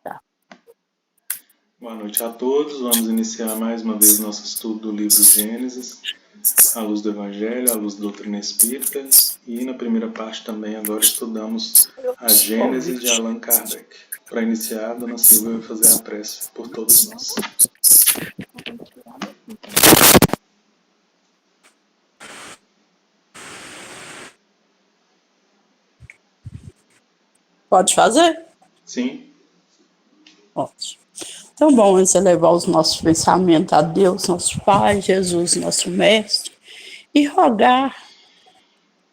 Tá. Boa noite a todos. Vamos iniciar mais uma vez nosso estudo do livro Gênesis, à luz do Evangelho, à luz da doutrina espírita. E na primeira parte também agora estudamos a Gênesis de Allan Kardec. Para iniciar, a Dona Silvia vai fazer a prece por todos nós. Pode fazer? Sim. Ótimo. Então, vamos elevar os nossos pensamentos a Deus, nosso Pai, Jesus, nosso Mestre, e rogar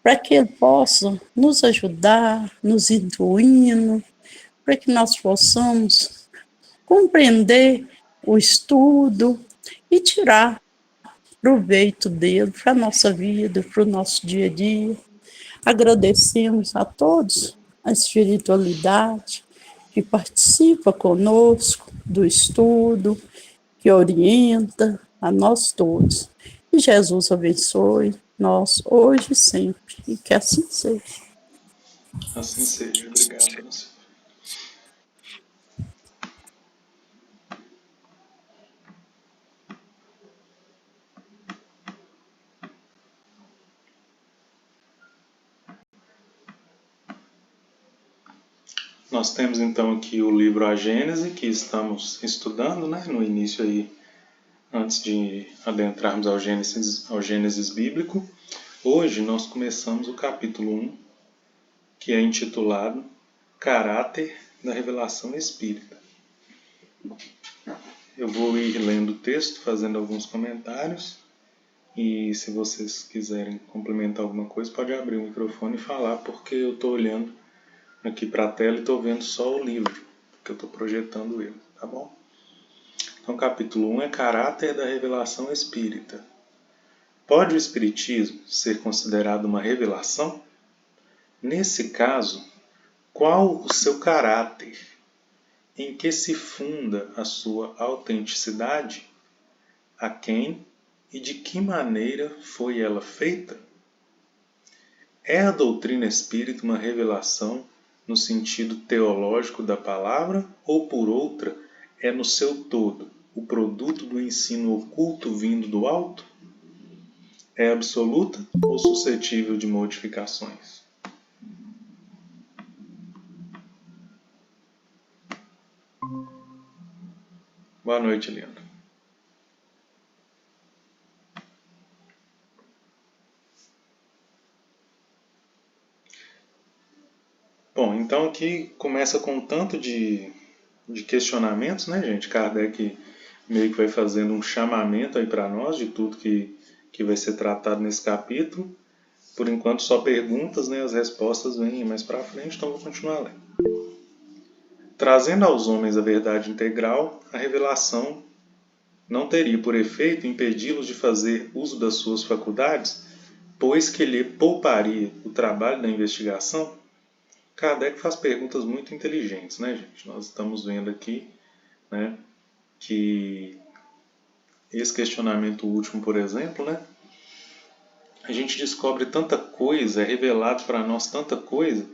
para que Ele possa nos ajudar, nos intuindo, para que nós possamos compreender o estudo e tirar proveito dele para a nossa vida, para o nosso dia a dia. Agradecemos a todos a espiritualidade que participa conosco do estudo, que orienta a nós todos. E Jesus abençoe nós hoje e sempre, e que assim seja. Assim seja. Obrigado, Dona Silvia. Nós temos então aqui o livro A Gênese, que estamos estudando, né, no início aí, antes de adentrarmos ao Gênesis bíblico. Hoje nós começamos o capítulo 1, que é intitulado Caráter da Revelação Espírita. Eu vou ir lendo o texto, fazendo alguns comentários, e se vocês quiserem complementar alguma coisa, pode abrir o microfone e falar, porque eu estou olhando aqui para a tela e estou vendo só o livro, porque eu estou projetando ele, tá bom? Então, capítulo 1 é Caráter da Revelação Espírita. Pode o Espiritismo ser considerado uma revelação? Nesse caso, qual o seu caráter? Em que se funda a sua autenticidade? A quem e de que maneira foi ela feita? É a doutrina espírita uma revelação no sentido teológico da palavra ou, por outra, é no seu todo o produto do ensino oculto vindo do alto? É absoluta ou suscetível de modificações? Boa noite, Leandro. Bom, então aqui começa com um tanto de questionamentos, né, gente? Kardec meio que vai fazendo um chamamento aí para nós de tudo que vai ser tratado nesse capítulo. Por enquanto só perguntas, né? As respostas vêm mais para frente, então vou continuar lendo. Trazendo aos homens a verdade integral, a revelação não teria por efeito impedi-los de fazer uso das suas faculdades, pois que lhe pouparia o trabalho da investigação? Kardec faz perguntas muito inteligentes, né, gente? Nós estamos vendo aqui, né, que esse questionamento último, por exemplo, né, a gente descobre tanta coisa, é revelado para nós tanta coisa,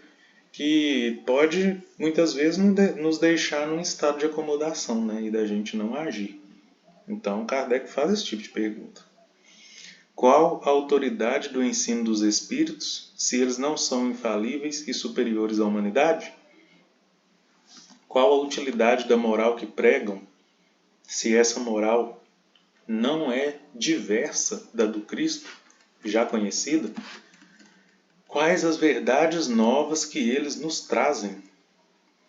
que pode muitas vezes nos deixar num estado de acomodação, né, e da gente não agir. Então, Kardec faz esse tipo de pergunta. Qual a autoridade do ensino dos espíritos, se eles não são infalíveis e superiores à humanidade? Qual a utilidade da moral que pregam, se essa moral não é diversa da do Cristo, já conhecida? Quais as verdades novas que eles nos trazem?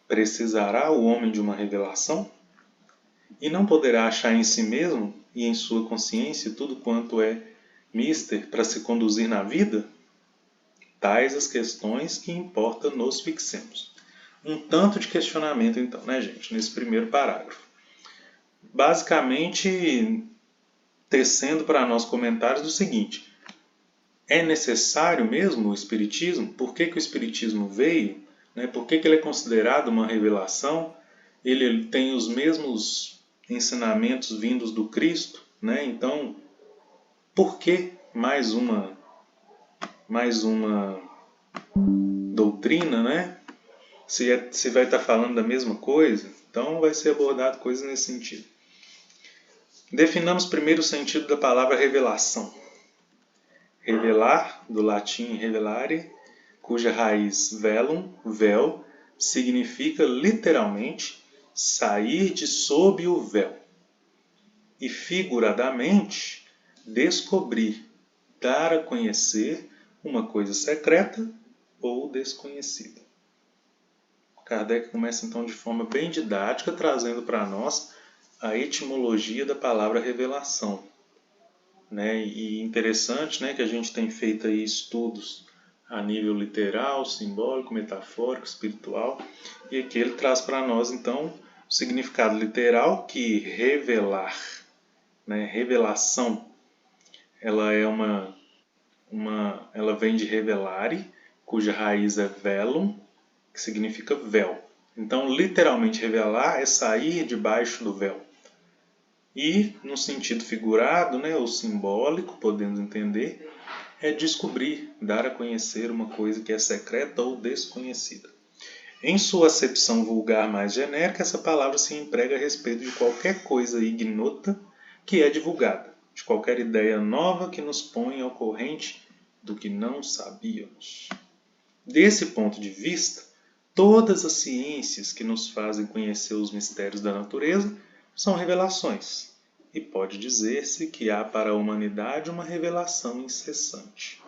Precisará o homem de uma revelação? E não poderá achar em si mesmo e em sua consciência tudo quanto é mister para se conduzir na vida? Tais as questões que importa nos fixemos. Um tanto de questionamento então, né, gente, nesse primeiro parágrafo. Basicamente, tecendo para nós comentários do seguinte: é necessário mesmo o Espiritismo? Por que o Espiritismo veio? Né? Por que ele é considerado uma revelação? Ele tem os mesmos ensinamentos vindos do Cristo? Né? Então, por que mais uma doutrina, né, se vai estar falando da mesma coisa, então vai ser abordado coisas nesse sentido. Definamos primeiro o sentido da palavra revelação. Revelar, do latim revelare, cuja raiz velum, véu, significa literalmente sair de sob o véu. E figuradamente, descobrir, dar a conhecer uma coisa secreta ou desconhecida. Kardec começa então de forma bem didática, trazendo para nós a etimologia da palavra revelação. E interessante, que a gente tem feito aí estudos a nível literal, simbólico, metafórico, espiritual, e aqui ele traz para nós então o significado literal, que revelar, revelação, ela é ela vem de revelare, cuja raiz é velum, que significa véu. Então, literalmente, revelar é sair debaixo do véu. E, no sentido figurado, ou simbólico, podemos entender, é descobrir, dar a conhecer uma coisa que é secreta ou desconhecida. Em sua acepção vulgar mais genérica, essa palavra se emprega a respeito de qualquer coisa ignota que é divulgada, de qualquer ideia nova que nos põe ao corrente do que não sabíamos. Desse ponto de vista, todas as ciências que nos fazem conhecer os mistérios da natureza são revelações, e pode dizer-se que há para a humanidade uma revelação incessante.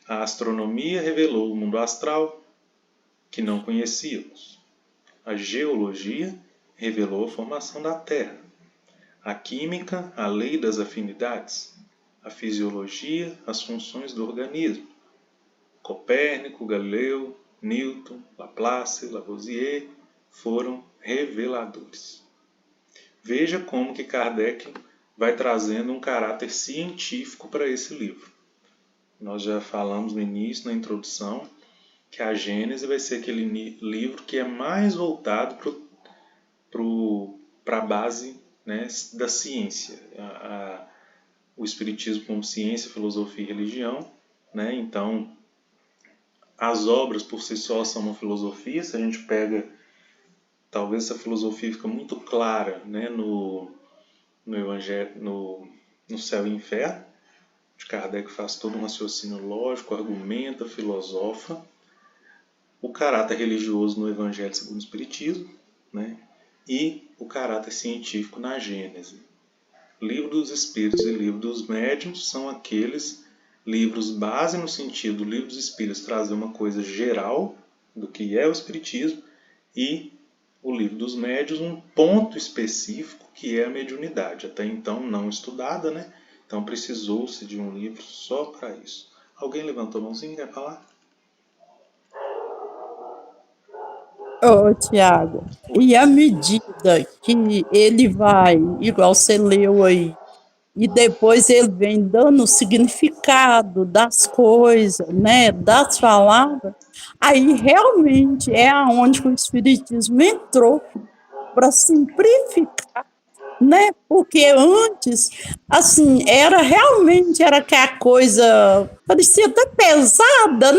A astronomia revelou o mundo astral, que não conhecíamos. A geologia revelou a formação da Terra. A química, a lei das afinidades. A fisiologia, as funções do organismo. Copérnico, Galileu, Newton, Laplace, Lavoisier foram reveladores. Veja como que Kardec vai trazendo um caráter científico para esse livro. Nós já falamos no início, na introdução, que a Gênese vai ser aquele livro que é mais voltado para a base da ciência. O Espiritismo como ciência, filosofia e religião. Então, as obras por si só são uma filosofia. Se a gente pega, talvez essa filosofia fica muito clara no Evangelho, no Céu e Inferno. Kardec faz todo um raciocínio lógico, argumenta, filosofa. O caráter religioso no Evangelho segundo o Espiritismo, e o caráter científico na Gênese. Livro dos Espíritos e Livro dos Médiuns são aqueles livros base no sentido, o Livro dos Espíritos trazer uma coisa geral do que é o Espiritismo, e o Livro dos Médiuns um ponto específico que é a mediunidade, até então não estudada, então precisou-se de um livro só para isso. Alguém levantou a mãozinha, quer falar? Ô, Tiago, Oi. e à medida que ele vai, igual você leu aí, e depois ele vem dando o significado das coisas, das palavras, aí realmente é aonde o Espiritismo entrou para simplificar, Porque antes, assim, era que a coisa parecia até pesada,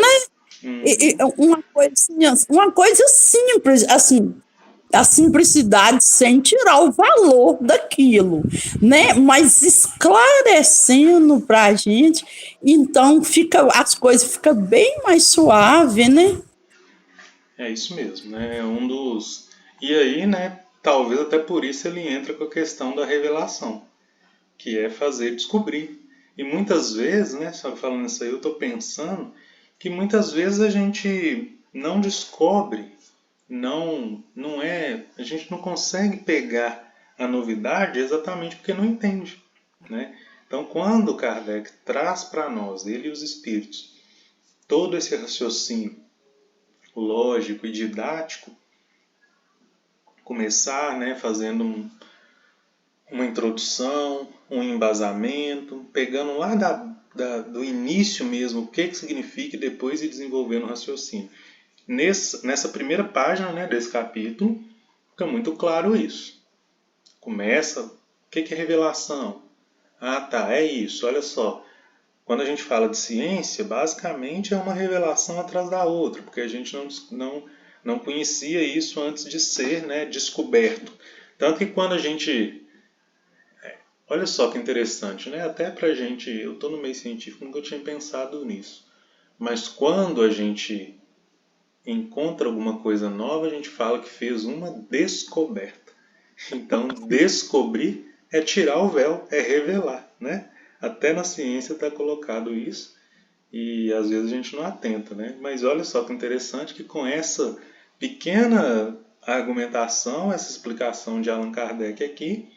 uma coisa simples, assim, a simplicidade sem tirar o valor daquilo, Mas esclarecendo para a gente, então as coisas ficam bem mais suave, É isso mesmo, É um dos... E aí, talvez até por isso ele entra com a questão da revelação, que é fazer descobrir. E muitas vezes, só falando isso aí, eu estou pensando que muitas vezes a gente não descobre, a gente não consegue pegar a novidade exatamente porque não entende, Então, quando Kardec traz para nós, ele e os espíritos, todo esse raciocínio lógico e didático, começar fazendo uma introdução, um embasamento, pegando lá do início mesmo o que significa e depois ir desenvolvendo o raciocínio. Nessa primeira página desse capítulo, fica muito claro isso. Começa, o que é revelação? Ah, tá, é isso, olha só. Quando a gente fala de ciência, basicamente é uma revelação atrás da outra, porque a gente não conhecia isso antes de ser, né, descoberto. Tanto que quando a gente... Olha só que interessante, né? Até pra gente... Eu estou no meio científico, nunca tinha pensado nisso. Mas quando a gente encontra alguma coisa nova, a gente fala que fez uma descoberta. Então, descobrir é tirar o véu, é revelar, né? Até na ciência está colocado isso e às vezes a gente não atenta, né? Mas olha só que interessante que com essa pequena argumentação, essa explicação de Allan Kardec aqui,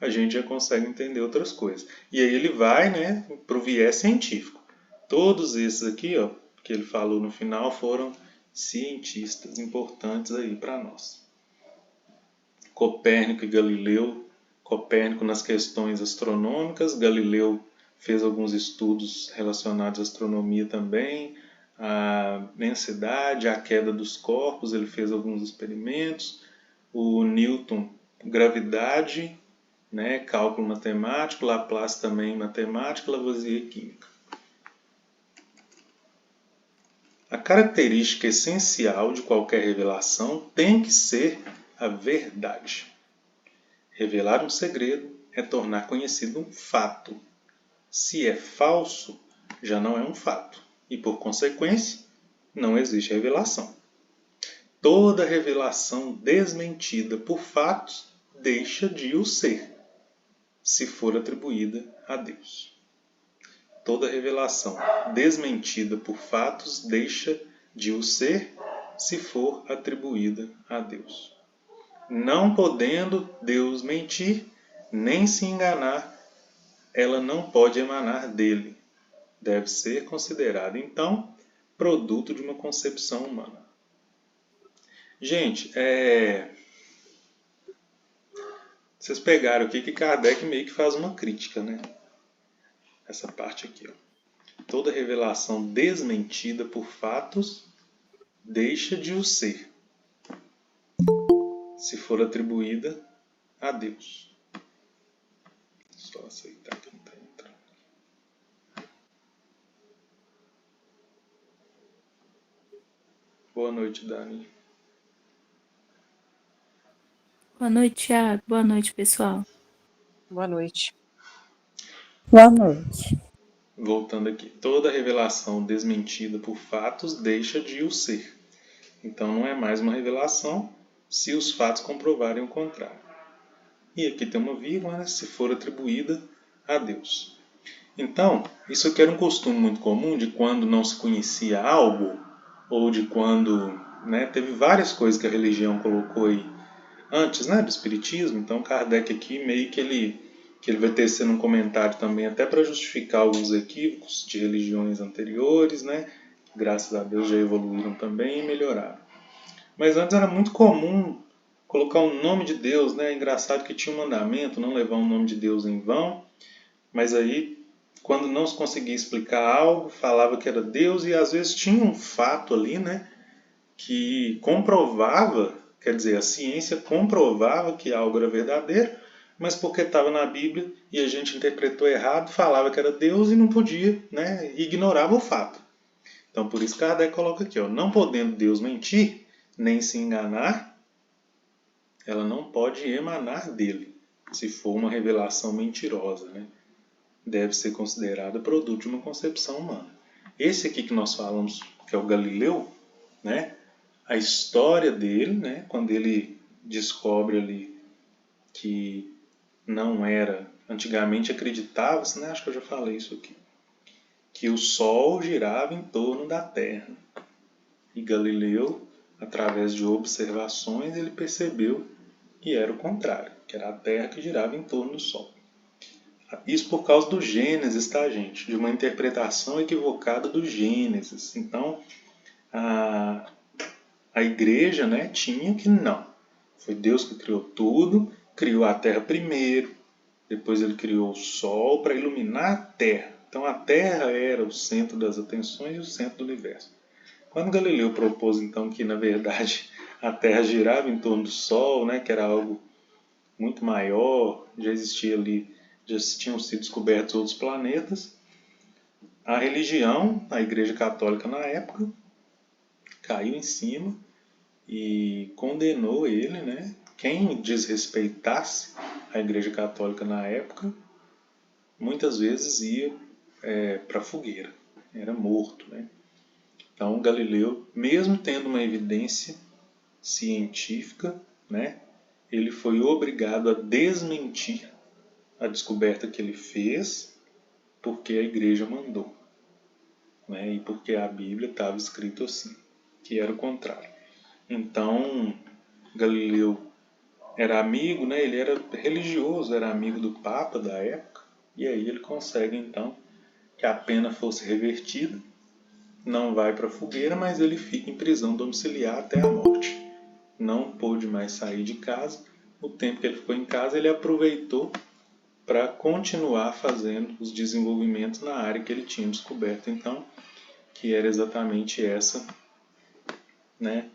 a gente já consegue entender outras coisas. E aí ele vai, né, para o viés científico. Todos esses aqui, ó, que ele falou no final, foram cientistas importantes aí para nós. Copérnico e Galileu. Copérnico nas questões astronômicas, Galileu fez alguns estudos relacionados à astronomia também, a densidade, a queda dos corpos, ele fez alguns experimentos. O Newton, gravidade, né, cálculo matemático, Laplace também matemática, Lavoisier química. A característica essencial de qualquer revelação tem que ser a verdade. Revelar um segredo é tornar conhecido um fato. Se é falso, já não é um fato e, por consequência, não existe revelação. Toda revelação desmentida por fatos deixa de o ser, se for atribuída a Deus. Toda revelação desmentida por fatos deixa de o ser, se for atribuída a Deus. Não podendo Deus mentir, nem se enganar, ela não pode emanar dele. Deve ser considerada, então, produto de uma concepção humana. Gente, vocês pegaram aqui que Kardec meio que faz uma crítica, né? Essa parte aqui, ó. Toda revelação desmentida por fatos deixa de o ser, se for atribuída a Deus. Só aceitar que não está entrando. Boa noite, Dani. Boa noite, Thiago. Boa noite, pessoal. Boa noite. Boa noite. Voltando aqui. Toda revelação desmentida por fatos deixa de o ser. Então não é mais uma revelação se os fatos comprovarem o contrário. E aqui tem uma vírgula, né, se for atribuída a Deus. Então, isso aqui era um costume muito comum de quando não se conhecia algo, ou de quando, né, teve várias coisas que a religião colocou aí antes, né, do espiritismo. Então Kardec aqui meio que ele vai tecendo um comentário também até para justificar alguns equívocos de religiões anteriores, né, que graças a Deus já evoluíram também e melhoraram. Mas antes era muito comum colocar o nome de Deus, né? É engraçado que tinha um mandamento, não levar o nome de Deus em vão, mas aí, quando não se conseguia explicar algo, falava que era Deus e às vezes tinha um fato ali, né? Que comprovava, quer dizer, a ciência comprovava que algo era verdadeiro, mas porque estava na Bíblia e a gente interpretou errado, falava que era Deus e não podia, né? Ignorava o fato. Então, por isso Kardec coloca aqui, ó, não podendo Deus mentir, nem se enganar, ela não pode emanar dele, se for uma revelação mentirosa, né? Deve ser considerada produto de uma concepção humana. Esse aqui que nós falamos, que é o Galileu, né? A história dele, né? Quando ele descobre ali que não era, antigamente acreditava-se, né? Acho que eu já falei isso aqui, que o Sol girava em torno da Terra. E Galileu, através de observações, ele percebeu que era o contrário, que era a Terra que girava em torno do Sol. Isso por causa do Gênesis, tá, gente? De uma interpretação equivocada do Gênesis. Então, a igreja, né, tinha que não. Foi Deus que criou tudo, criou a Terra primeiro, depois ele criou o Sol para iluminar a Terra. Então a Terra era o centro das atenções e o centro do universo. Quando Galileu propôs então que na verdade a Terra girava em torno do Sol, né, que era algo muito maior, já existia ali, já tinham sido descobertos outros planetas, A religião, a Igreja Católica na época, caiu em cima e condenou ele, né? Quem desrespeitasse a Igreja Católica na época, muitas vezes ia para a fogueira, era morto, né? Então Galileu, mesmo tendo uma evidência científica, né, ele foi obrigado a desmentir a descoberta que ele fez, porque a igreja mandou, né, e porque a Bíblia estava escrito assim, que era o contrário. Então Galileu era amigo, né, ele era religioso, era amigo do Papa da época, e aí ele consegue então que a pena fosse revertida, não vai para a fogueira, mas ele fica em prisão domiciliar até a morte. Não pôde mais sair de casa. O tempo que ele ficou em casa, ele aproveitou para continuar fazendo os desenvolvimentos na área que ele tinha descoberto, então, que era exatamente essa, né?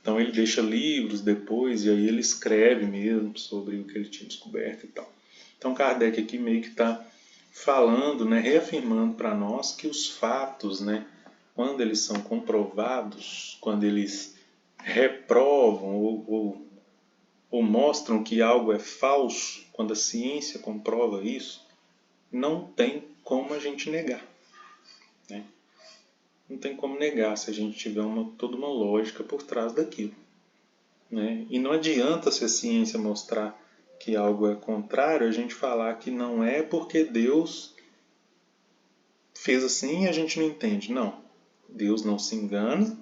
Então ele deixa livros depois e aí ele escreve mesmo sobre o que ele tinha descoberto e tal. Então Kardec aqui meio que está falando, né, reafirmando para nós que os fatos, né, quando eles são comprovados, quando eles reprovam ou mostram que algo é falso, quando a ciência comprova isso, não tem como a gente negar, né? Não tem como negar se a gente tiver toda uma lógica por trás daquilo, né? E não adianta, se a ciência mostrar que algo é contrário, a gente falar que não é porque Deus fez assim e a gente não entende. Não. Deus não se engana,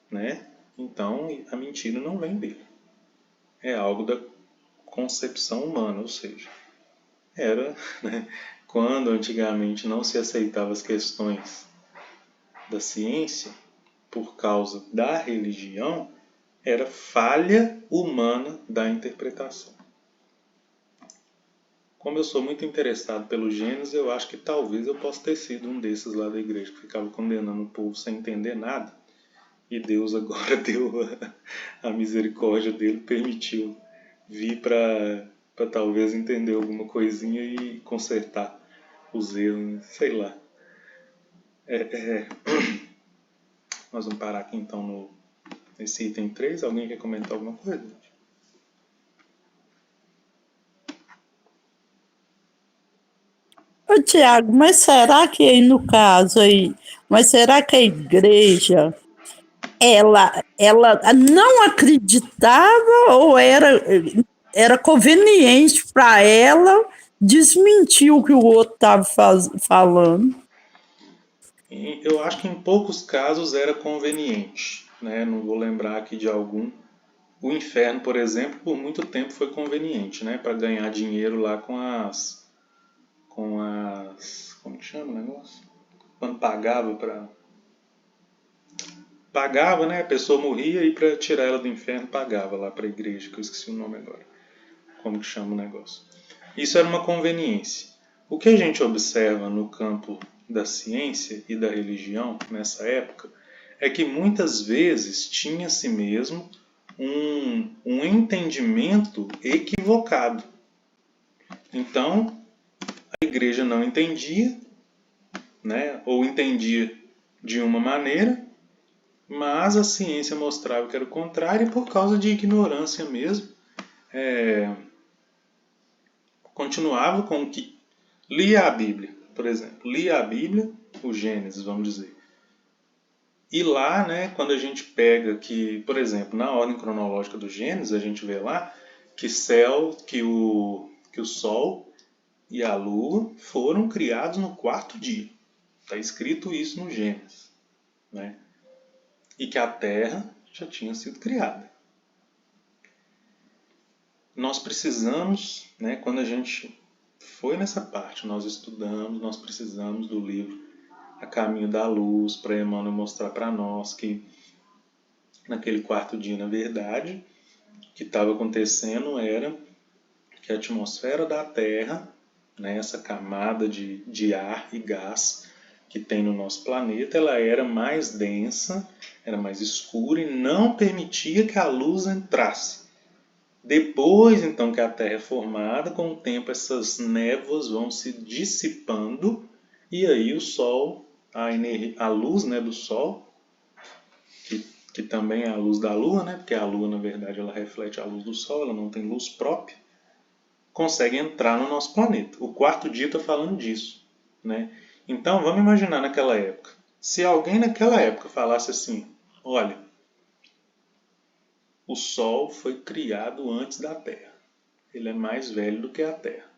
né? Então a mentira não vem dele. É algo da concepção humana, ou seja, era, né, quando antigamente não se aceitava as questões da ciência por causa da religião, era falha humana da interpretação. Como eu sou muito interessado pelo Gênesis, eu acho que talvez eu possa ter sido um desses lá da igreja que ficava condenando o povo sem entender nada. E Deus agora deu a misericórdia dele, permitiu vir para talvez entender alguma coisinha e consertar os erros, sei lá. Nós vamos parar aqui então nesse item 3. Alguém quer comentar alguma coisa? Ô, Tiago, mas será que aí no caso aí, mas será que a igreja ela não acreditava ou era conveniente para ela desmentir o que o outro estava falando? Eu acho que em poucos casos era conveniente, né? Não vou lembrar aqui de algum. O inferno, por exemplo, por muito tempo foi conveniente, né? Para ganhar dinheiro lá com as como que chama o negócio? Quando pagava, né? A pessoa morria e para tirar ela do inferno pagava lá para a igreja, que eu esqueci o nome agora. Como que chama o negócio? Isso era uma conveniência. O que a gente observa no campo da ciência e da religião nessa época é que muitas vezes tinha-se mesmo um entendimento equivocado. Então, a igreja não entendia, né? Ou entendia de uma maneira, mas a ciência mostrava que era o contrário e por causa de ignorância mesmo, continuava com o que lia a Bíblia, por exemplo. Lia a Bíblia, o Gênesis, vamos dizer. E lá, né, quando a gente pega que, por exemplo, na ordem cronológica do Gênesis, a gente vê lá que o Sol e a Lua foram criados no 4º dia. Está escrito isso no Gênesis, né? E que a Terra já tinha sido criada. Nós precisamos, né, quando a gente foi nessa parte, nós estudamos, nós precisamos do livro A Caminho da Luz, para Emmanuel mostrar para nós que naquele 4º dia, na verdade, o que estava acontecendo era que a atmosfera da Terra, né, essa camada de ar e gás que tem no nosso planeta, ela era mais densa, era mais escura e não permitia que a luz entrasse. Depois, então, que a Terra é formada, com o tempo essas névoas vão se dissipando e aí o Sol a luz, né, do Sol, que também é a luz da Lua, né, porque a Lua, na verdade, ela reflete a luz do Sol, ela não tem luz própria, consegue entrar no nosso planeta. O quarto dia está falando disso, né? Então, vamos imaginar naquela época. Se alguém naquela época falasse assim, olha, o Sol foi criado antes da Terra. Ele é mais velho do que a Terra.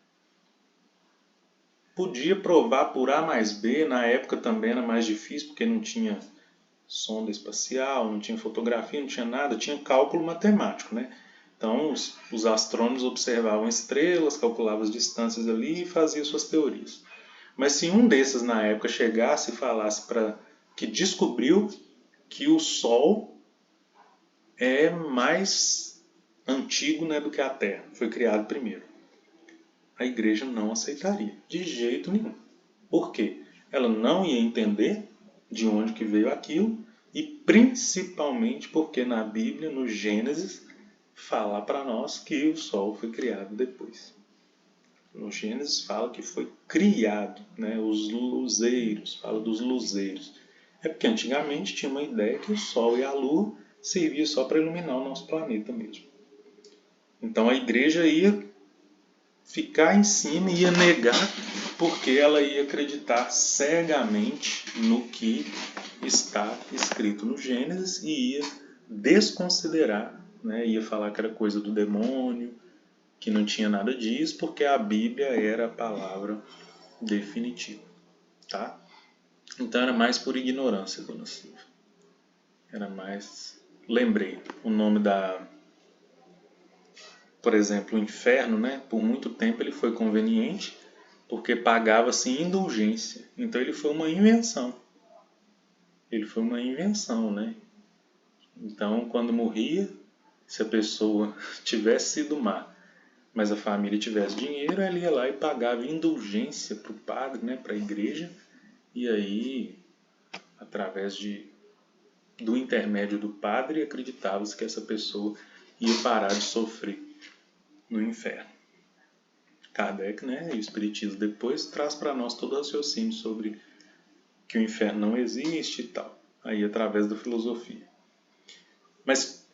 Podia provar por A mais B, na época também era mais difícil, porque não tinha sonda espacial, não tinha fotografia, não tinha nada, tinha cálculo matemático, né? Então, os astrônomos observavam estrelas, calculavam as distâncias ali e faziam suas teorias. Mas se um desses na época chegasse e falasse que descobriu que o Sol é mais antigo, né, do que a Terra, foi criado primeiro, a igreja não aceitaria, de jeito nenhum. Por quê? Ela não ia entender de onde que veio aquilo e principalmente porque na Bíblia, no Gênesis, fala para nós que o Sol foi criado depois. No Gênesis fala que foi criado, né? Os luzeiros, fala dos luzeiros. É porque antigamente tinha uma ideia que o Sol e a Lua serviam só para iluminar o nosso planeta mesmo. Então a igreja ia ficar em cima e ia negar porque ela ia acreditar cegamente no que está escrito no Gênesis e ia desconsiderar, né? Ia falar que era coisa do demônio, que não tinha nada disso, porque a Bíblia era a palavra definitiva, tá? Então era mais por ignorância, dona Silvia. Era mais... Lembrei o nome por exemplo, o inferno, né? Por muito tempo ele foi conveniente, porque pagava-se indulgência. Então ele foi uma invenção. Ele foi uma invenção, né? Então, quando morria, se a pessoa tivesse sido má, mas a família tivesse dinheiro, ela ia lá e pagava indulgência para o padre, né, para a igreja, e aí, através do intermédio do padre, acreditava-se que essa pessoa ia parar de sofrer no inferno. Kardec, né, e o Espiritismo depois traz para nós todo o raciocínio sobre que o inferno não existe e tal, aí através da filosofia. Mas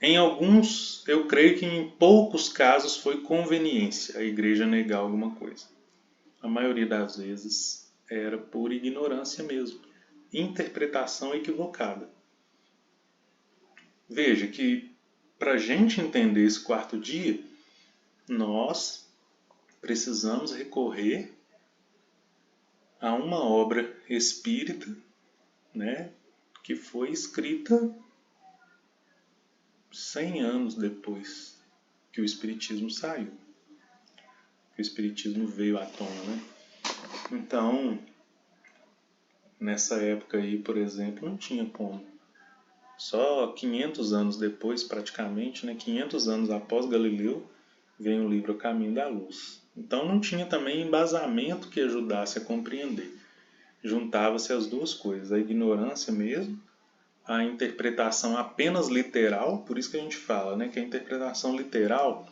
em alguns, eu creio que em poucos casos foi conveniência a igreja negar alguma coisa. A maioria das vezes era por ignorância mesmo, interpretação equivocada. Veja que para a gente entender esse quarto dia, nós precisamos recorrer a uma obra espírita, né, que foi escrita 100 anos depois que o Espiritismo saiu. Que o Espiritismo veio à tona, né? Então, nessa época aí, por exemplo, não tinha como. Só 500 anos depois, praticamente, né, 500 anos após Galileu, vem o livro A Caminho da Luz. Então não tinha também embasamento que ajudasse a compreender. Juntava-se as duas coisas, a ignorância mesmo, a interpretação apenas literal, por isso que a gente fala, né, que a interpretação literal,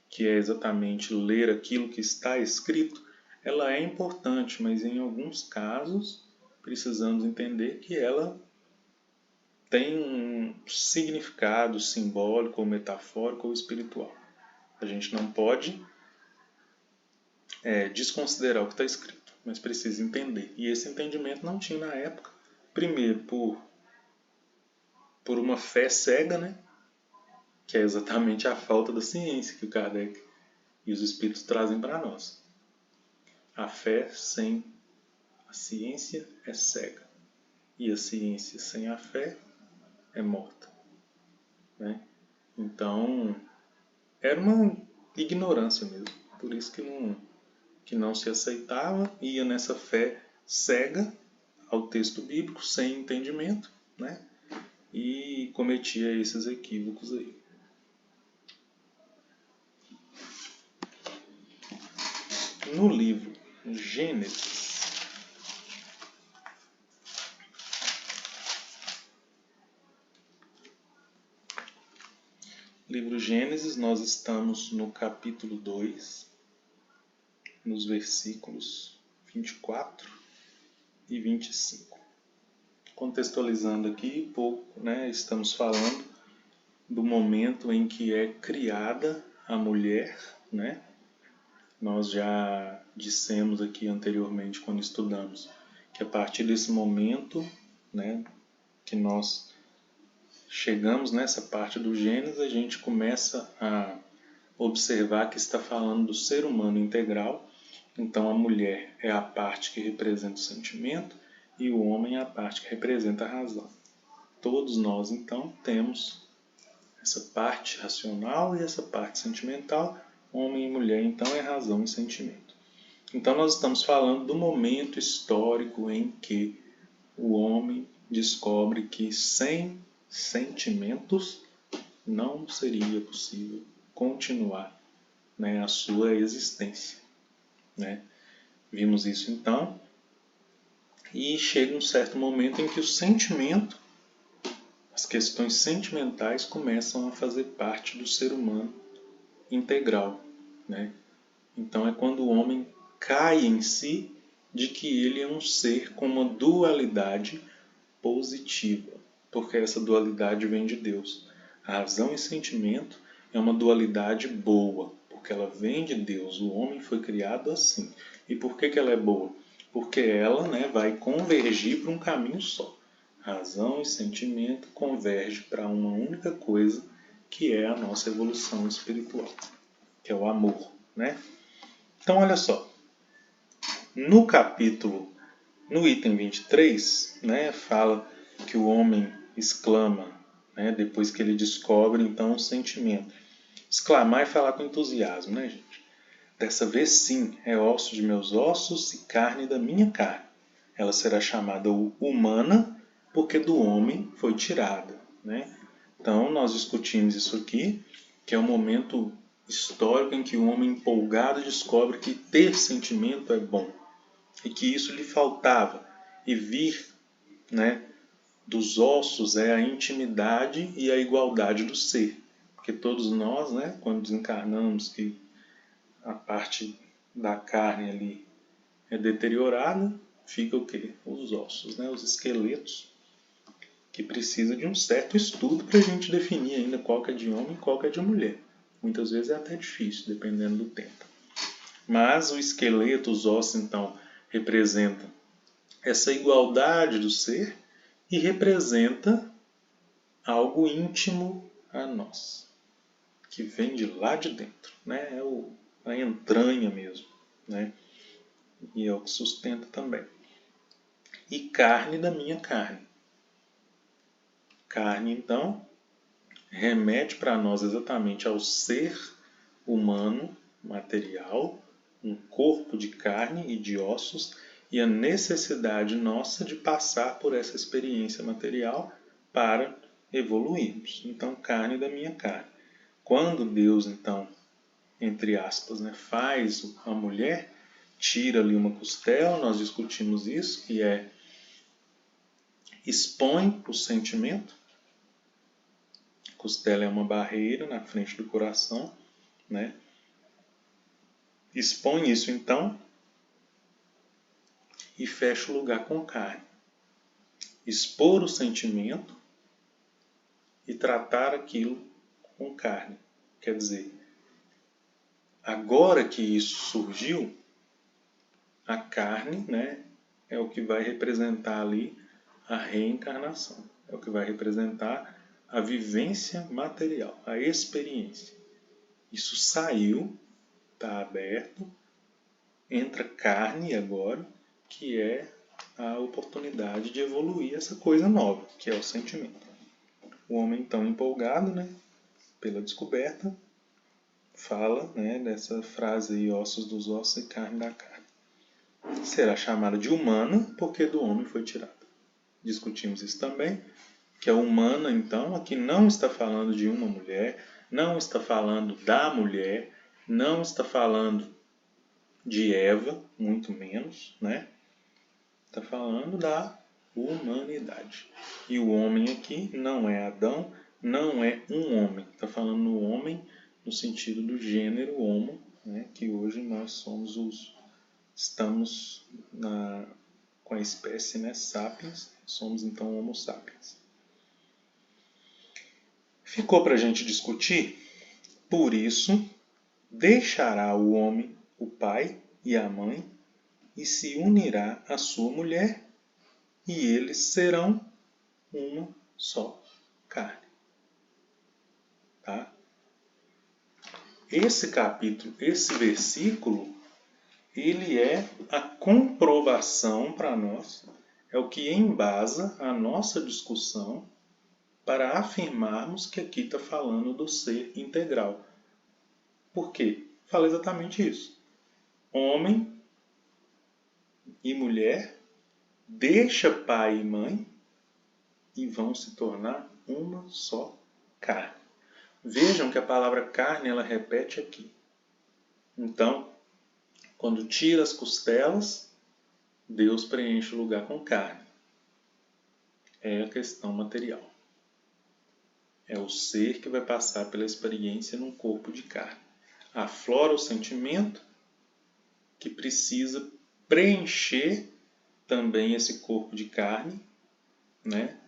que é exatamente ler aquilo que está escrito, ela é importante, mas em alguns casos precisamos entender que ela tem um significado simbólico, ou metafórico, ou espiritual. A gente não pode desconsiderar o que está escrito, mas precisa entender. E esse entendimento não tinha na época. Primeiro, por uma fé cega, né? Que é exatamente a falta da ciência que o Kardec e os espíritos trazem para nós. A fé sem a ciência é cega. E a ciência sem a fé é morta, né? Então, era uma ignorância mesmo. Por isso que não se aceitava, ia nessa fé cega ao texto bíblico, sem entendimento, né? E cometia esses equívocos aí. No livro Gênesis, nós estamos no capítulo 2, nos versículos 24 e 25. Contextualizando aqui pouco, né, estamos falando do momento em que é criada a mulher, né? Nós já dissemos aqui anteriormente, quando estudamos, que a partir desse momento, né, que nós chegamos nessa parte do Gênesis, a gente começa a observar que está falando do ser humano integral. Então a mulher é a parte que representa o sentimento e o homem é a parte que representa a razão. Todos nós, então, temos essa parte racional e essa parte sentimental. Homem e mulher, então, é razão e sentimento. Então nós estamos falando do momento histórico em que o homem descobre que sem sentimentos não seria possível continuar, né, a sua existência, né? Vimos isso então, e chega um certo momento em que o sentimento, as questões sentimentais começam a fazer parte do ser humano integral, né? Então é quando o homem cai em si de que ele é um ser com uma dualidade positiva, porque essa dualidade vem de Deus. A razão e sentimento é uma dualidade boa, porque ela vem de Deus. O homem foi criado assim. E por que ela é boa? Porque ela, né, vai convergir para um caminho só. Razão e sentimento convergem para uma única coisa, que é a nossa evolução espiritual, que é o amor, né? Então, olha só. No capítulo, no item 23, né, fala que o homem exclama, né, depois que ele descobre então o sentimento. Exclamar e falar com entusiasmo, né, gente? Dessa vez sim, é osso de meus ossos e carne da minha carne. Ela será chamada humana, porque do homem foi tirada, né? Então, nós discutimos isso aqui, que é o momento histórico em que o homem empolgado descobre que ter sentimento é bom e que isso lhe faltava, e vir, né, dos ossos é a intimidade e a igualdade do ser, porque todos nós, né, quando desencarnamos, que a parte da carne ali é deteriorada, fica o quê? Os ossos, né, os esqueletos, que precisa de um certo estudo para a gente definir ainda qual que é de homem e qual que é de mulher. Muitas vezes é até difícil, dependendo do tempo. Mas o esqueleto, os ossos, então, representam essa igualdade do ser e representa algo íntimo a nós, que vem de lá de dentro, né? É a entranha mesmo, né? E é o que sustenta também. E carne da minha carne. Carne, então, remete para nós exatamente ao ser humano, material, um corpo de carne e de ossos, e a necessidade nossa de passar por essa experiência material para evoluirmos. Então, carne da minha carne. Quando Deus, então, entre aspas, né, faz a mulher, tira ali uma costela, nós discutimos isso, que é expõe o sentimento. A costela é uma barreira na frente do coração, né? Expõe isso, então, e fecha o lugar com carne. Expor o sentimento e tratar aquilo com carne. Quer dizer, agora que isso surgiu, a carne, né, é o que vai representar ali a reencarnação. É o que vai representar a vivência material, a experiência. Isso saiu, está aberto, entra carne agora, que é a oportunidade de evoluir essa coisa nova, que é o sentimento. O homem tão empolgado, né, pela descoberta, fala, né, dessa frase aí, ossos dos ossos e carne da carne. Será chamada de humana porque do homem foi tirada. Discutimos isso também, que a humana, então, aqui não está falando de uma mulher, não está falando da mulher, não está falando de Eva, muito menos, né? Está falando da humanidade. E o homem aqui não é Adão, não é um homem. Está falando no homem no sentido do gênero homo, né? Que hoje nós somos estamos com a espécie, né, sapiens, somos então Homo sapiens. Ficou para a gente discutir? Por isso, deixará o homem o pai e a mãe e se unirá à sua mulher, e eles serão uma só carne. Tá? Esse capítulo, esse versículo, ele é a comprovação para nós, é o que embasa a nossa discussão para afirmarmos que aqui está falando do ser integral. Por quê? Fala exatamente isso. Homem e mulher deixa pai e mãe e vão se tornar uma só carne. Vejam que a palavra carne ela repete aqui. Então, quando tira as costelas, Deus preenche o lugar com carne. É a questão material. É o ser que vai passar pela experiência num corpo de carne. Aflora o sentimento que precisa preencher também esse corpo de carne, né?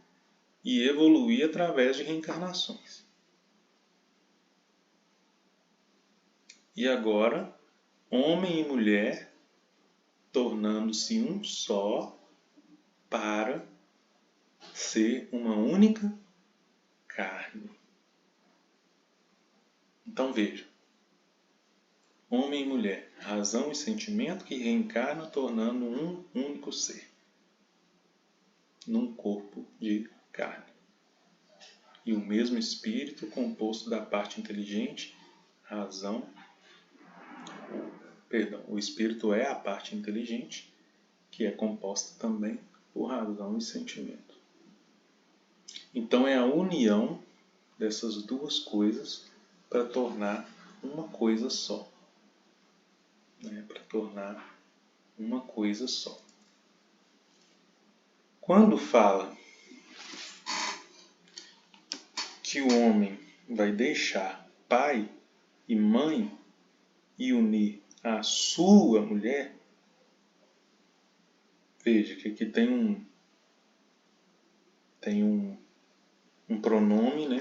E evoluir através de reencarnações. E agora, homem e mulher tornando-se um só para ser uma única carne. Então veja, homem e mulher, razão e sentimento que reencarnam tornando um único ser, num corpo de carne. E o mesmo espírito composto da parte inteligente, razão, o espírito é a parte inteligente, que é composta também por razão e sentimento. Então é a união dessas duas coisas para tornar uma coisa só. Para tornar uma coisa só. Quando fala que o homem vai deixar pai e mãe e unir a sua mulher, veja que aqui tem um pronome, né,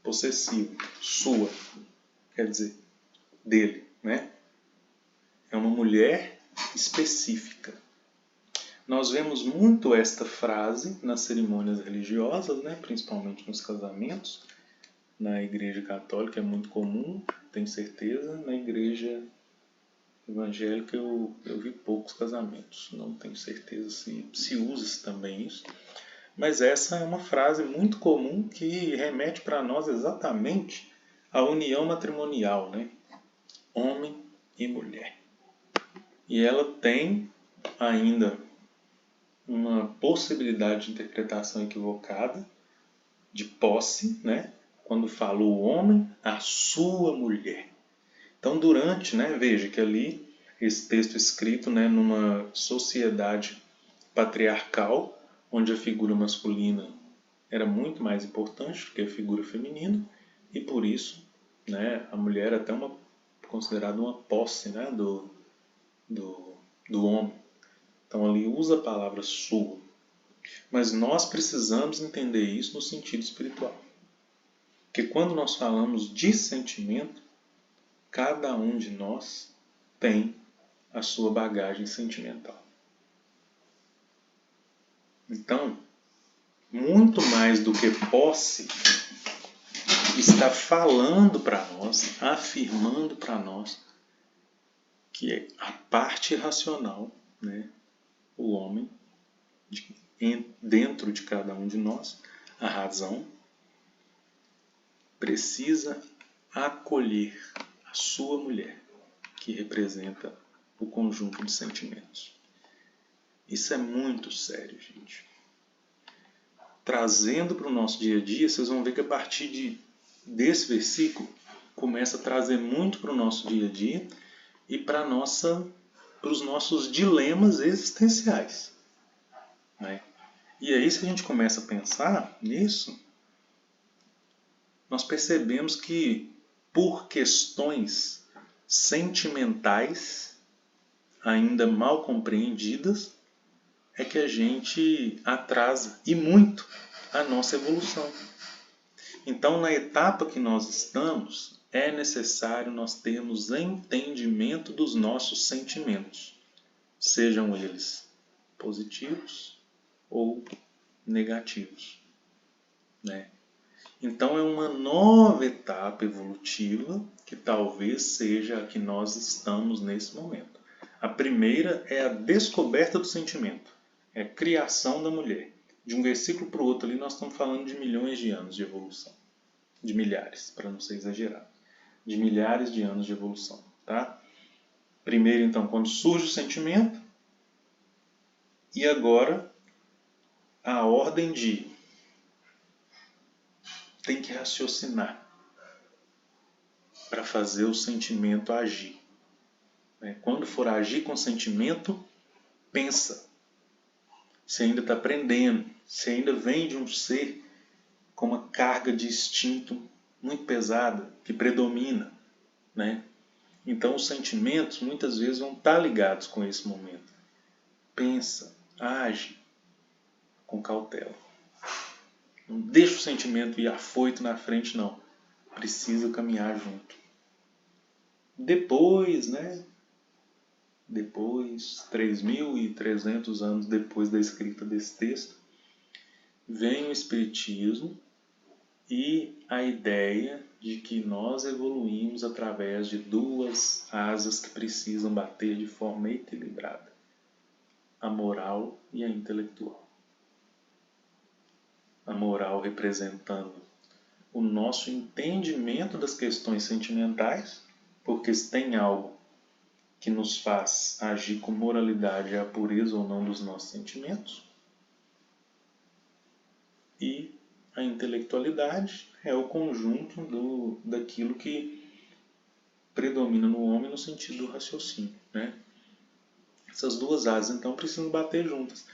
possessivo, sua, quer dizer, dele, né? É uma mulher específica. Nós vemos muito esta frase nas cerimônias religiosas, né, principalmente nos casamentos. Na Igreja Católica é muito comum, tenho certeza. Na Igreja Evangélica eu vi poucos casamentos, não tenho certeza se usa também isso. Mas essa é uma frase muito comum que remete para nós exatamente à união matrimonial, né? Homem e mulher. E ela tem ainda uma possibilidade de interpretação equivocada, de posse, né? Quando fala o homem, a sua mulher. Então, veja que ali, esse texto escrito, né, numa sociedade patriarcal, onde a figura masculina era muito mais importante do que a figura feminina, e por isso, né, a mulher é até considerada uma posse, né, do homem. Então ali usa a palavra sua. Mas nós precisamos entender isso no sentido espiritual. Porque quando nós falamos de sentimento, cada um de nós tem a sua bagagem sentimental. Então, muito mais do que posse, está falando para nós, afirmando para nós que é a parte racional, né, o homem, dentro de cada um de nós, a razão, precisa acolher a sua mulher, que representa o conjunto de sentimentos. Isso é muito sério, gente. Trazendo para o nosso dia a dia, vocês vão ver que a partir desse versículo começa a trazer muito para o nosso dia a dia e para os nossos dilemas existenciais. Né? E aí, se a gente começa a pensar nisso, nós percebemos que, por questões sentimentais ainda mal compreendidas, é que a gente atrasa, e muito, a nossa evolução. Então, na etapa que nós estamos, é necessário nós termos entendimento dos nossos sentimentos, sejam eles positivos ou negativos, né? Então, é uma nova etapa evolutiva que talvez seja a que nós estamos nesse momento. A primeira é a descoberta do sentimento, é a criação da mulher. De um versículo para o outro ali, nós estamos falando de milhões de anos de evolução. De milhares, para não ser exagerado. De milhares de anos de evolução, tá? Primeiro, então, quando surge o sentimento, e agora a ordem de tem que raciocinar para fazer o sentimento agir. Quando for agir com sentimento, pensa. Você ainda está aprendendo, você ainda vem de um ser com uma carga de instinto muito pesada, que predomina, né? Então os sentimentos muitas vezes vão estar ligados com esse momento. Pensa, age com cautela. Não deixa o sentimento ir afoito na frente, não. Precisa caminhar junto. Depois, Depois, 3.300 anos depois da escrita desse texto, vem o Espiritismo e a ideia de que nós evoluímos através de duas asas que precisam bater de forma equilibrada: a moral e a intelectual. A moral representando o nosso entendimento das questões sentimentais, porque se tem algo que nos faz agir com moralidade é a pureza ou não dos nossos sentimentos. E a intelectualidade é o conjunto daquilo que predomina no homem no sentido do raciocínio, né? Essas duas asas, então, precisam bater juntas.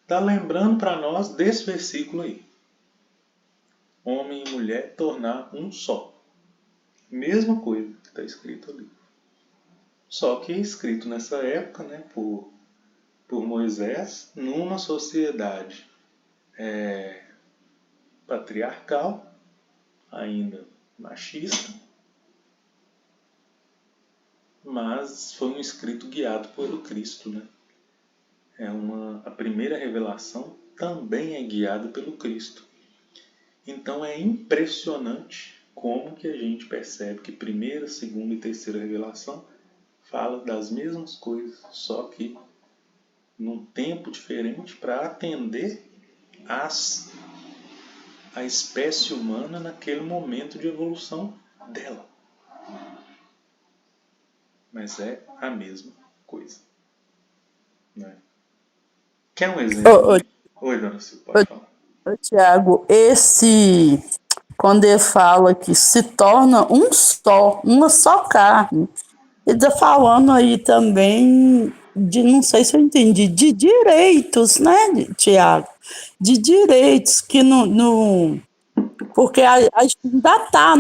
Está lembrando para nós desse versículo aí. Homem e mulher tornar um só. Mesma coisa que está escrito ali. Só que escrito nessa época, por Moisés, numa sociedade patriarcal, ainda machista, mas foi um escrito guiado pelo Cristo, né? A primeira revelação também é guiada pelo Cristo. Então é impressionante como que a gente percebe que primeira, segunda e terceira revelação fala das mesmas coisas, só que num tempo diferente para atender a espécie humana naquele momento de evolução dela. Mas é a mesma coisa, né? Quer um exemplo? Oi, dona Silvia, pode falar. Tiago, quando ele fala que se torna um só, uma só carne, ele está falando aí também de, não sei se eu entendi, de direitos, né, Tiago? De direitos que porque a gente ainda está,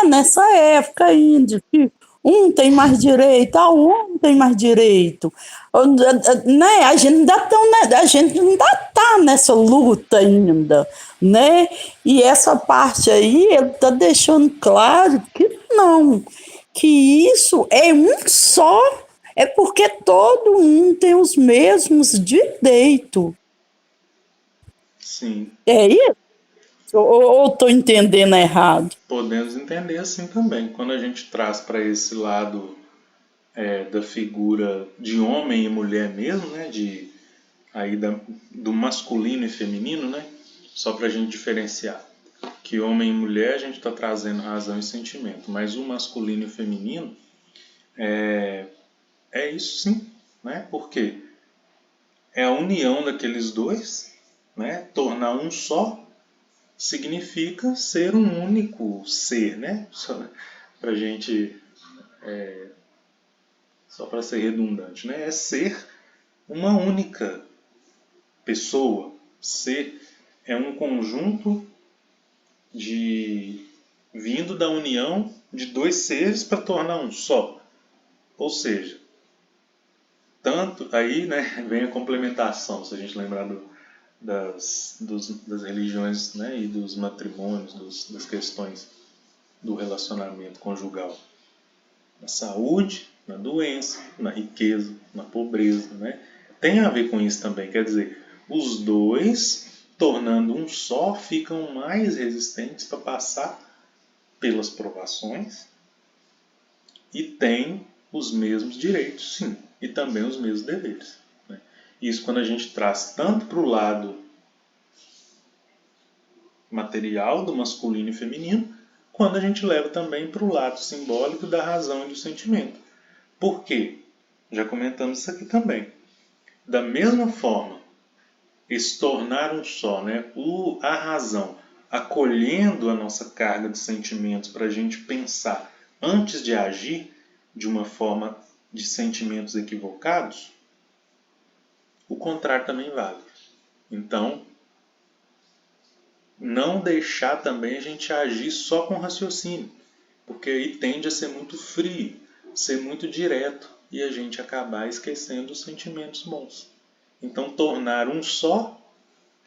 nessa época ainda, que um tem mais direito, a um tem mais direito. Né? A gente ainda está nessa luta ainda, né? E essa parte aí, ele está deixando claro que não, que isso é um só, é porque todo mundo tem os mesmos direitos. Sim. É isso? Ou estou entendendo errado? Podemos entender assim também. Quando a gente traz para esse lado da figura de homem e mulher mesmo, né? Do masculino e feminino, né? Só para a gente diferenciar. Que homem e mulher a gente está trazendo razão e sentimento, mas o masculino e o feminino é isso sim, né? Porque é a união daqueles dois, né? Tornar um só significa ser um único ser, né? Pra gente, só para ser redundante, né? É ser uma única pessoa. Ser é um conjunto vindo da união de dois seres para tornar um só. Ou seja, tanto, aí, né, vem a complementação, se a gente lembrar das religiões, né, e dos matrimônios, das questões do relacionamento conjugal. Na saúde, na doença, na riqueza, na pobreza, né? Tem a ver com isso também, quer dizer, os dois, tornando um só, ficam mais resistentes para passar pelas provações e têm os mesmos direitos, sim, e também os mesmos deveres. Né? Isso quando a gente traz tanto para o lado material do masculino e feminino, quando a gente leva também para o lado simbólico da razão e do sentimento. Por quê? Já comentamos isso aqui também. Da mesma forma, esse tornar um só, né? A razão acolhendo a nossa carga de sentimentos para a gente pensar antes de agir de uma forma de sentimentos equivocados, o contrário também vale. Então, não deixar também a gente agir só com raciocínio, porque aí tende a ser muito frio, ser muito direto e a gente acabar esquecendo os sentimentos bons. Então, tornar um só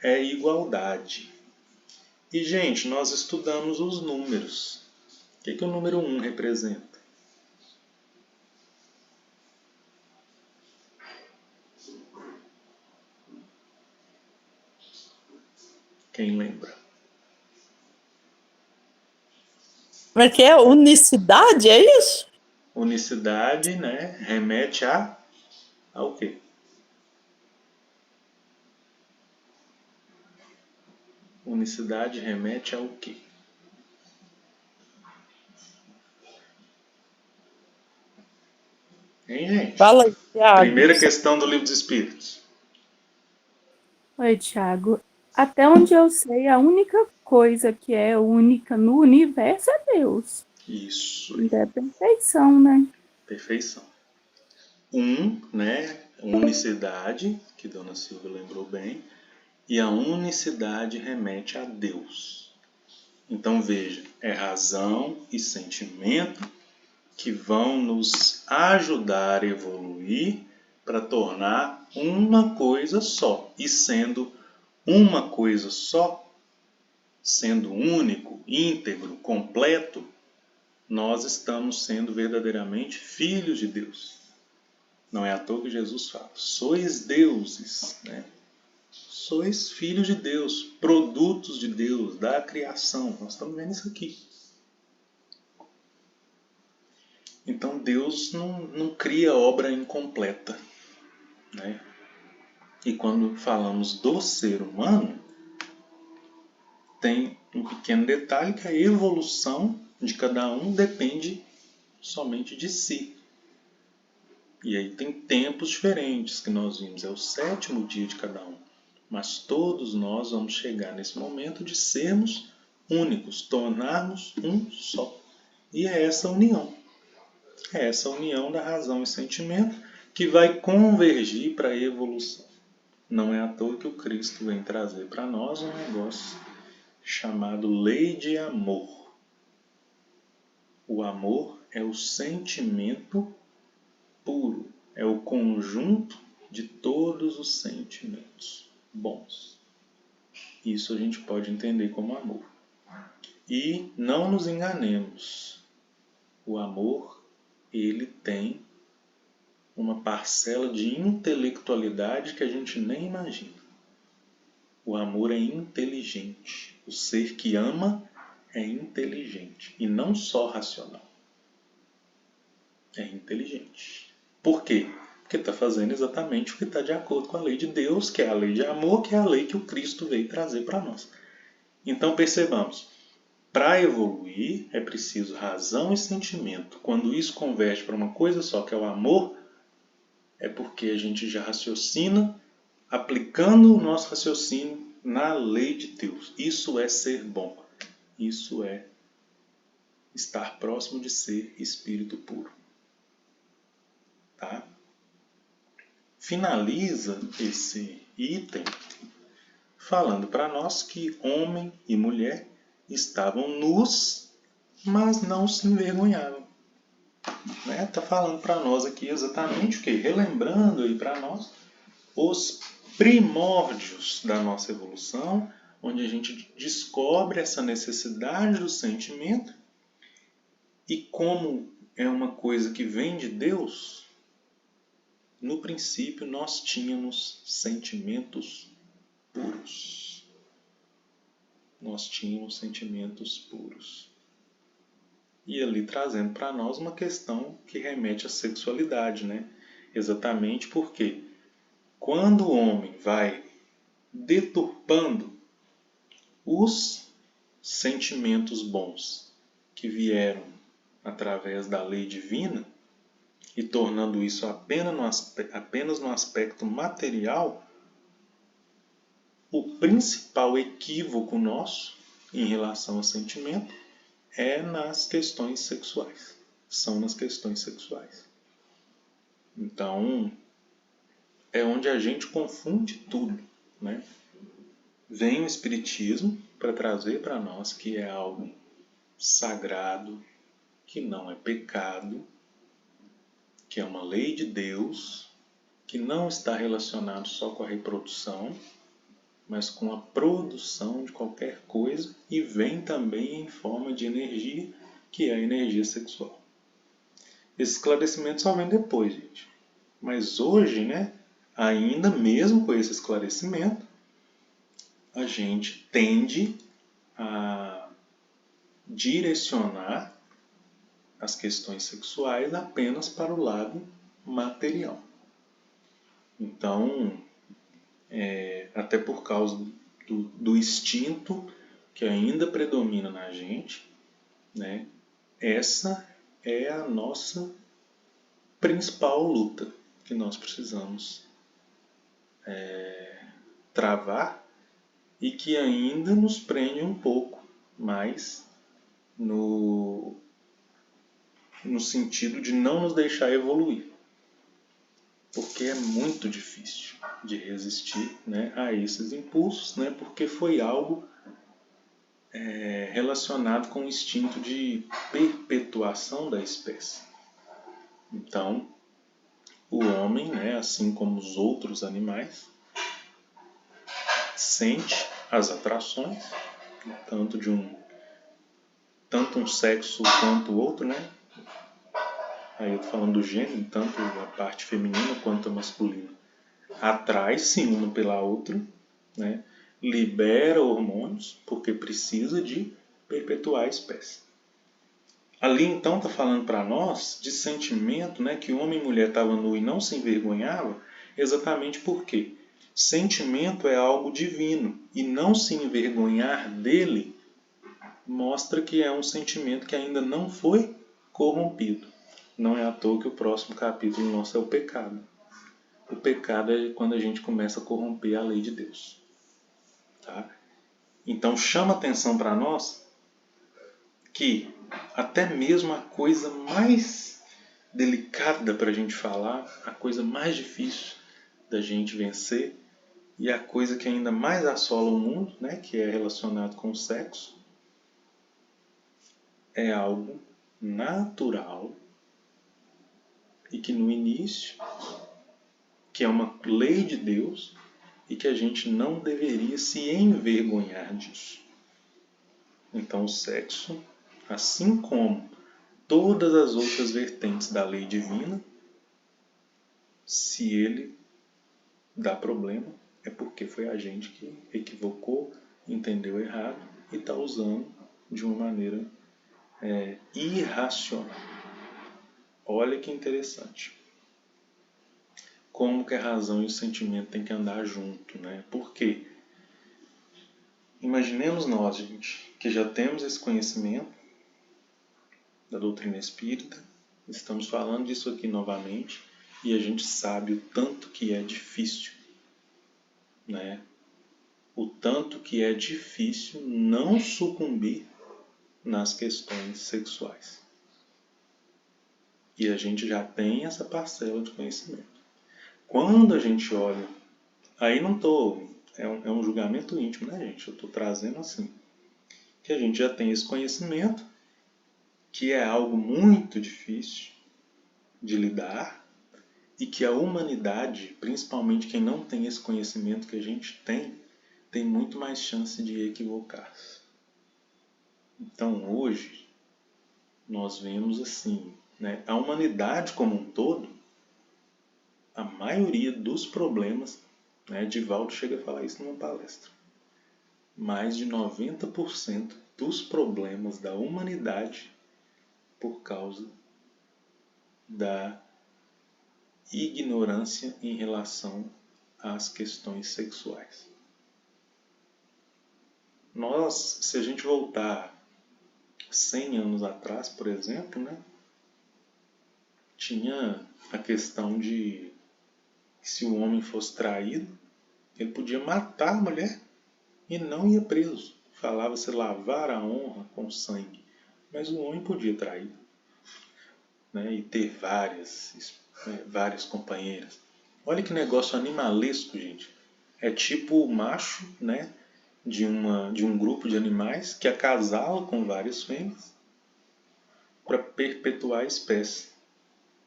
é igualdade. E, gente, nós estudamos os números. O que o número 1 representa? Quem lembra? Como é que é? Unicidade, é isso? Unicidade, né? Remete ao quê? Unicidade remete ao quê? Hein, gente? Fala aí, Thiago. Primeira questão do Livro dos Espíritos. Oi, Thiago. Até onde eu sei, a única coisa que é única no universo é Deus. Isso. É perfeição, né? Perfeição. Né? Unicidade, que Dona Silvia lembrou bem, e a unicidade remete a Deus. Então veja, é razão e sentimento que vão nos ajudar a evoluir para tornar uma coisa só. E sendo uma coisa só, sendo único, íntegro, completo, nós estamos sendo verdadeiramente filhos de Deus. Não é à toa que Jesus fala, sois deuses, né? Sois filhos de Deus, produtos de Deus, da criação. Nós estamos vendo isso aqui. Então Deus não cria obra incompleta. Né? E quando falamos do ser humano, tem um pequeno detalhe que a evolução de cada um depende somente de si. E aí tem tempos diferentes que nós vimos, é o 7º dia de cada um. Mas todos nós vamos chegar nesse momento de sermos únicos, tornarmos um só. E é essa união. É essa união da razão e sentimento que vai convergir para a evolução. Não é à toa que o Cristo vem trazer para nós um negócio chamado lei de amor. O amor é o sentimento puro, é o conjunto de todos os sentimentos bons. Isso a gente pode entender como amor. E não nos enganemos, o amor ele tem uma parcela de intelectualidade que a gente nem imagina. O amor é inteligente. O ser que ama é inteligente e não só racional. É inteligente. Por quê? Porque está fazendo exatamente o que está de acordo com a lei de Deus, que é a lei de amor, que é a lei que o Cristo veio trazer para nós. Então percebamos, para evoluir é preciso razão e sentimento. Quando isso converge para uma coisa só, que é o amor, é porque a gente já raciocina aplicando o nosso raciocínio na lei de Deus. Isso é ser bom. Isso é estar próximo de ser espírito puro. Tá? Finaliza esse item falando para nós que homem e mulher estavam nus, mas não se envergonhavam. né, tá falando para nós aqui exatamente o que? Relembrando aí para nós os primórdios da nossa evolução, onde a gente descobre essa necessidade do sentimento e como é uma coisa que vem de Deus, no princípio nós tínhamos sentimentos puros. Nós tínhamos sentimentos puros. E ali trazendo para nós uma questão que remete à sexualidade, né? Exatamente porque quando o homem vai deturpando os sentimentos bons que vieram através da lei divina e tornando isso apenas no aspecto material, o principal equívoco nosso em relação ao sentimento é nas questões sexuais. São nas questões sexuais. Então, é onde a gente confunde tudo, né? Vem o Espiritismo para trazer para nós que é algo sagrado, que não é pecado, que é uma lei de Deus, que não está relacionado só com a reprodução, mas com a produção de qualquer coisa e vem também em forma de energia, que é a energia sexual. Esse esclarecimento só vem depois, gente. Mas hoje, né, ainda mesmo com esse esclarecimento, a gente tende a direcionar as questões sexuais apenas para o lado material. Então, até por causa do instinto que ainda predomina na gente, né, essa é a nossa principal luta que nós precisamos travar e que ainda nos prende um pouco mais no sentido de não nos deixar evoluir. Porque é muito difícil de resistir, né, a esses impulsos, né, porque foi algo relacionado com o instinto de perpetuação da espécie. Então, o homem, né, assim como os outros animais, sente as atrações, tanto um sexo quanto o outro, né? Aí eu estou falando do gênero, tanto a parte feminina quanto a masculina. Atrai-se uma pela outra, né? Libera hormônios, porque precisa de perpetuar a espécie. Ali então está falando para nós de sentimento, né? Que homem e mulher estavam nu e não se envergonhava, exatamente porque sentimento é algo divino e não se envergonhar dele mostra que é um sentimento que ainda não foi corrompido. Não é à toa que o próximo capítulo nosso é o pecado. O pecado é quando a gente começa a corromper a lei de Deus. Tá? Então chama atenção para nós que até mesmo a coisa mais delicada para a gente falar, a coisa mais difícil da gente vencer e a coisa que ainda mais assola o mundo, né, que é relacionado com o sexo, é algo natural e que no início, que é uma lei de Deus e que a gente não deveria se envergonhar disso. Então o sexo, assim como todas as outras vertentes da lei divina, se ele dá problema, é porque foi a gente que equivocou, entendeu errado e está usando de uma maneira irracional. Olha que interessante. Como que a razão e o sentimento têm que andar junto, né? Por quê? Imaginemos nós, gente, que já temos esse conhecimento da doutrina espírita, estamos falando disso aqui novamente e a gente sabe o tanto que é difícil, né? O tanto que é difícil não sucumbir nas questões sexuais. E a gente já tem essa parcela de conhecimento. Quando a gente olha, aí não estou, é um julgamento íntimo, né, gente? Eu estou trazendo assim, que a gente já tem esse conhecimento que é algo muito difícil de lidar e que a humanidade, principalmente quem não tem esse conhecimento que a gente tem muito mais chance de equivocar-se. Então hoje nós vemos assim, né, a humanidade como um todo, a maioria dos problemas, né, Divaldo chega a falar isso numa palestra, mais de 90% dos problemas da humanidade por causa da ignorância em relação às questões sexuais. Nós, se a gente voltar 100 anos atrás, por exemplo, né, tinha a questão de que se o homem fosse traído, ele podia matar a mulher e não ia preso. Falava-se lavar a honra com sangue. Mas o homem podia trair, né, e ter várias companheiras. Olha que negócio animalesco, gente. É tipo o macho, né, de um grupo de animais que acasala com várias fêmeas para perpetuar a espécie,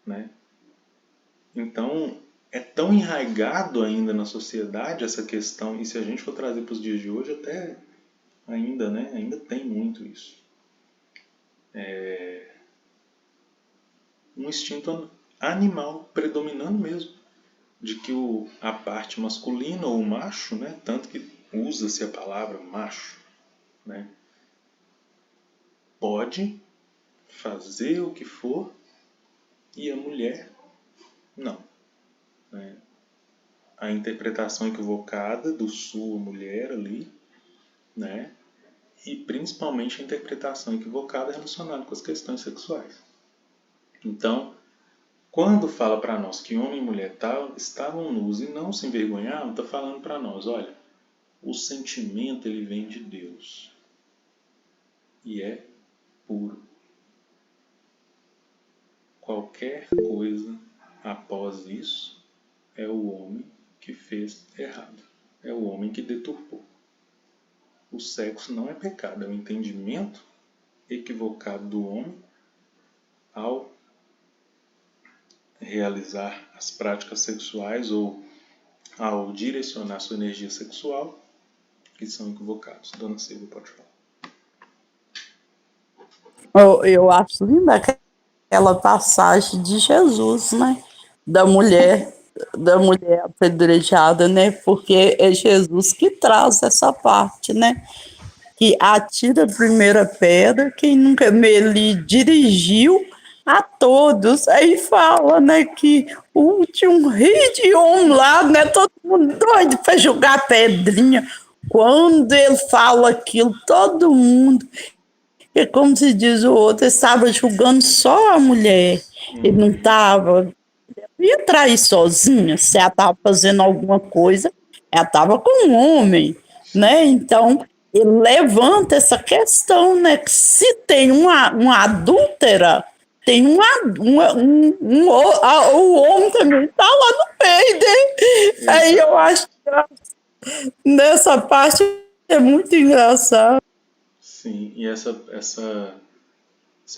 né? Então, é tão enraizado ainda na sociedade essa questão, e se a gente for trazer para os dias de hoje, até ainda, né, ainda tem muito isso. Um instinto animal predominando mesmo, de que a parte masculina ou o macho, né, tanto que usa-se a palavra macho, né, pode fazer o que for e a mulher não, né? A interpretação equivocada do sua mulher ali, né? E principalmente a interpretação equivocada relacionada com as questões sexuais. Então, quando fala para nós que homem e mulher estavam nus e não se envergonhavam, está falando para nós, olha, o sentimento ele vem de Deus e é puro. Qualquer coisa após isso é o homem que fez errado, é o homem que deturpou. O sexo não é pecado, é o entendimento equivocado do homem ao realizar as práticas sexuais ou ao direcionar sua energia sexual que são equivocados. Dona Silvia, pode falar. Eu acho linda aquela passagem de Jesus, né? Da mulher apedrejada, né? Porque é Jesus que traz essa parte, né? Que atira a primeira pedra, quem nunca ele dirigiu a todos. Aí fala, né, que tinha um rio de homem lá, né? Todo mundo doido para jogar pedrinha. Quando ele fala aquilo, todo mundo, é como se diz o outro, estava julgando só a mulher. Ele não estava. Ia trair sozinha, se ela estava fazendo alguma coisa, ela estava com um homem, né? Então, ele levanta essa questão, né? Que se tem uma adúltera, tem o homem também está lá no meio, né? Aí eu acho que nessa parte é muito engraçado. Sim, e essa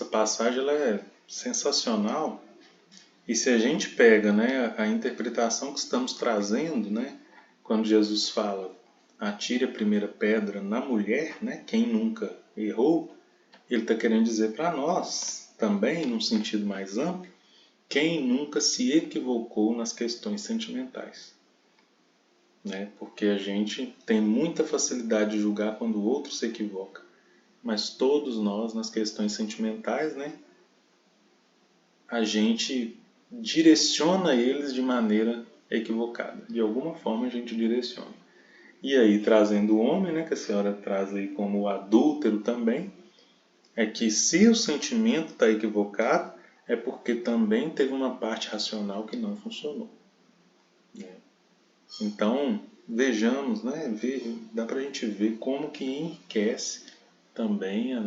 passagem ela é sensacional. E se a gente pega, né, a interpretação que estamos trazendo, né, quando Jesus fala atire a primeira pedra na mulher, né, quem nunca errou, ele está querendo dizer para nós, também, num sentido mais amplo, quem nunca se equivocou nas questões sentimentais. Né? Porque a gente tem muita facilidade de julgar quando o outro se equivoca. Mas todos nós, nas questões sentimentais, né, a gente direciona eles de maneira equivocada. De alguma forma a gente direciona. E aí, trazendo o homem, né, que a senhora traz aí como o adúltero também, é que se o sentimento está equivocado, é porque também teve uma parte racional que não funcionou. Né? Então, vejamos, né, dá para a gente ver como que enriquece também o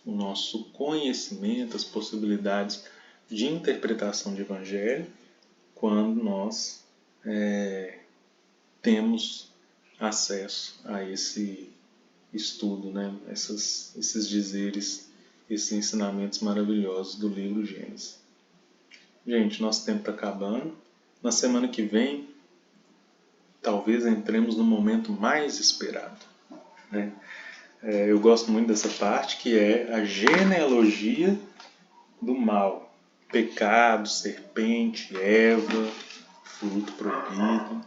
nosso conhecimento, as possibilidades de interpretação de evangelho, quando nós temos acesso a esse estudo, né? Esses dizeres, esses ensinamentos maravilhosos do livro Gênesis. Gente, nosso tempo está acabando. Na semana que vem, talvez entremos no momento mais esperado, né? Eu gosto muito dessa parte, que é a genealogia do mal. Pecado, serpente, Eva, fruto proibido.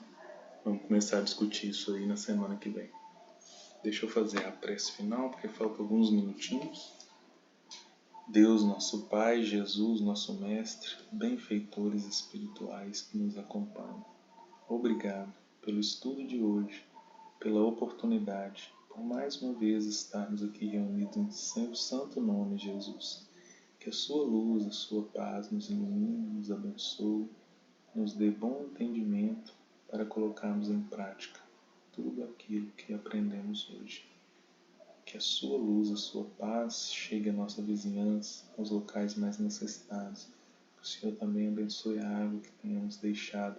Vamos começar a discutir isso aí na semana que vem. Deixa eu fazer a prece final, porque faltam alguns minutinhos. Deus, nosso Pai, Jesus, nosso Mestre, benfeitores espirituais que nos acompanham. Obrigado pelo estudo de hoje, pela oportunidade, por mais uma vez estarmos aqui reunidos em seu santo nome, Jesus. Que a sua luz, a sua paz nos ilumine, nos abençoe, nos dê bom entendimento para colocarmos em prática tudo aquilo que aprendemos hoje. Que a sua luz, a sua paz chegue à nossa vizinhança, aos locais mais necessitados. Que o Senhor também abençoe a água que tenhamos deixado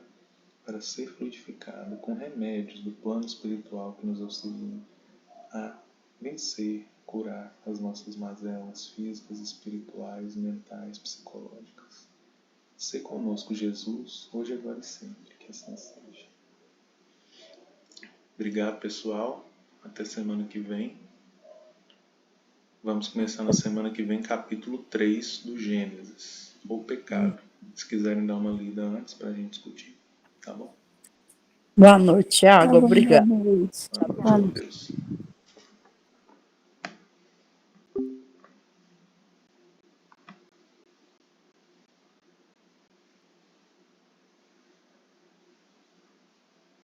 para ser fluidificada com remédios do plano espiritual que nos auxiliam a vencer, curar as nossas mazelas físicas, espirituais, mentais, psicológicas. Sê conosco, Jesus, hoje, agora e sempre, que assim seja. Obrigado, pessoal. Até semana que vem. Vamos começar na semana que vem capítulo 3 do Gênesis, o pecado. Se quiserem dar uma lida antes para a gente discutir, tá bom? Boa noite, Tá Thiago. bom, boa Obrigado. noite. Boa noite, Deus.